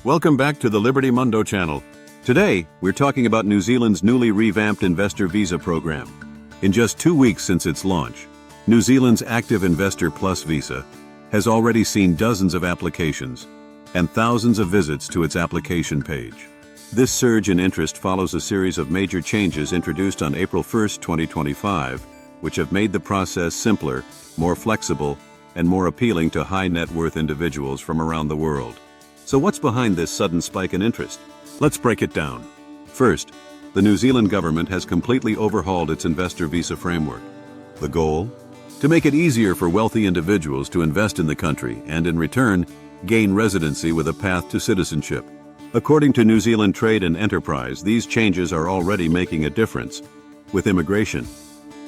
Welcome back to the Liberty Mundo channel. Today, we're talking about New Zealand's newly revamped investor visa program. In just 2 weeks since its launch, New Zealand's Active Investor Plus visa has already seen dozens of applications and thousands of visits to its application page. This surge in interest follows a series of major changes introduced on April 1, 2025, which have made the process simpler, more flexible, and more appealing to high net worth individuals from around the world. So what's behind this sudden spike in interest? Let's break it down. First, the New Zealand government has completely overhauled its investor visa framework. The goal? To make it easier for wealthy individuals to invest in the country and, in return, gain residency with a path to citizenship. According to New Zealand Trade and Enterprise, these changes are already making a difference. With immigration,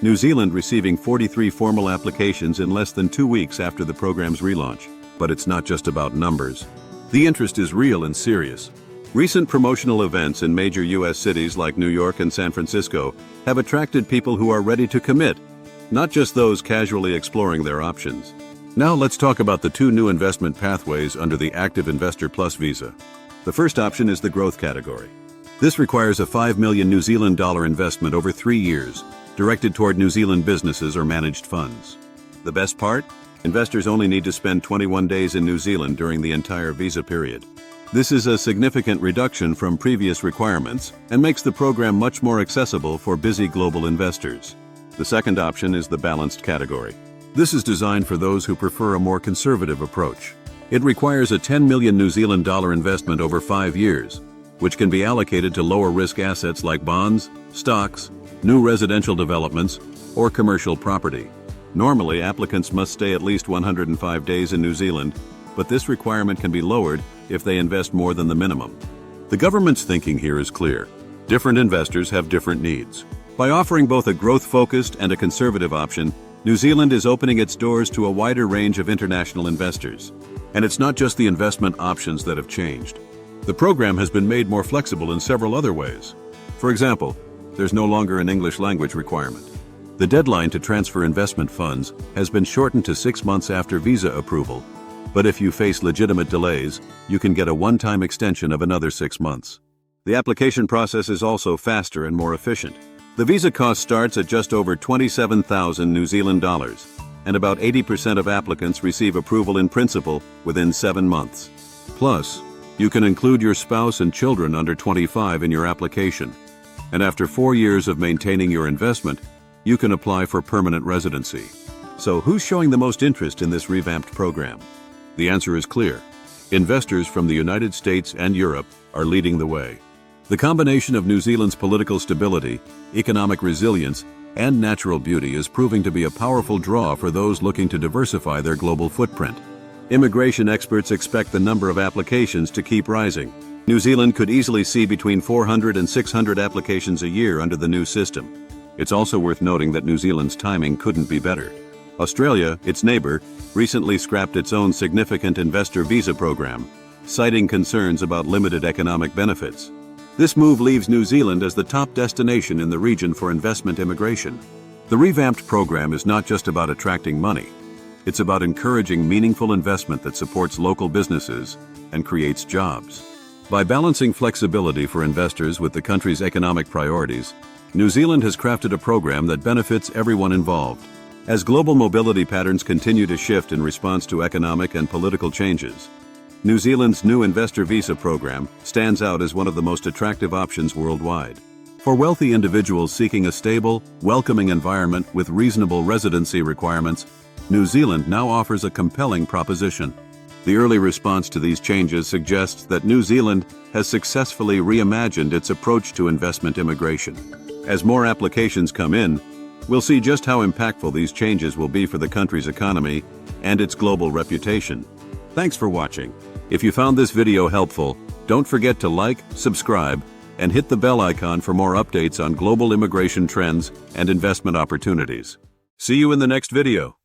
New Zealand receiving 43 formal applications in less than 2 weeks after the program's relaunch. But it's not just about numbers. The interest is real and serious. Recent promotional events in major U.S. cities like New York and San Francisco have attracted people who are ready to commit, not just those casually exploring their options. Now let's talk about the 2 new investment pathways under the Active Investor Plus visa. The first option is the growth category. This requires a $5 million New Zealand dollar investment over 3 years, directed toward New Zealand businesses or managed funds. The best part? Investors only need to spend 21 days in New Zealand during the entire visa period. This is a significant reduction from previous requirements and makes the program much more accessible for busy global investors. The second option is the balanced category. This is designed for those who prefer a more conservative approach. It requires a 10 million New Zealand dollar investment over 5 years, which can be allocated to lower risk assets like bonds, stocks, new residential developments, or commercial property. Normally, applicants must stay at least 105 days in New Zealand, but this requirement can be lowered if they invest more than the minimum. The government's thinking here is clear. Different investors have different needs. By offering both a growth-focused and a conservative option, New Zealand is opening its doors to a wider range of international investors. And it's not just the investment options that have changed. The program has been made more flexible in several other ways. For example, there's no longer an English language requirement. The deadline to transfer investment funds has been shortened to 6 months after visa approval, but if you face legitimate delays, you can get a one-time extension of another 6 months. The application process is also faster and more efficient. The visa cost starts at just over 27,000 New Zealand dollars, and about 80% of applicants receive approval in principle within 7 months. Plus, you can include your spouse and children under 25 in your application, and after 4 years of maintaining your investment, you can apply for permanent residency. So who's showing the most interest in this revamped program? The answer is clear. Investors from the United States and Europe are leading the way. The combination of New Zealand's political stability, economic resilience, and natural beauty is proving to be a powerful draw for those looking to diversify their global footprint. Immigration experts expect the number of applications to keep rising. New Zealand could easily see between 400 and 600 applications a year under the new system. It's also worth noting that New Zealand's timing couldn't be better. Australia, its neighbor, recently scrapped its own significant investor visa program, citing concerns about limited economic benefits. This move leaves New Zealand as the top destination in the region for investment immigration. The revamped program is not just about attracting money. It's about encouraging meaningful investment that supports local businesses and creates jobs. By balancing flexibility for investors with the country's economic priorities, New Zealand has crafted a program that benefits everyone involved. As global mobility patterns continue to shift in response to economic and political changes, New Zealand's new investor visa program stands out as one of the most attractive options worldwide. For wealthy individuals seeking a stable, welcoming environment with reasonable residency requirements, New Zealand now offers a compelling proposition. The early response to these changes suggests that New Zealand has successfully reimagined its approach to investment immigration. As more applications come in, we'll see just how impactful these changes will be for the country's economy and its global reputation. Thanks for watching. If you found this video helpful, don't forget to like, subscribe, and hit the bell icon for more updates on global immigration trends and investment opportunities. See you in the next video.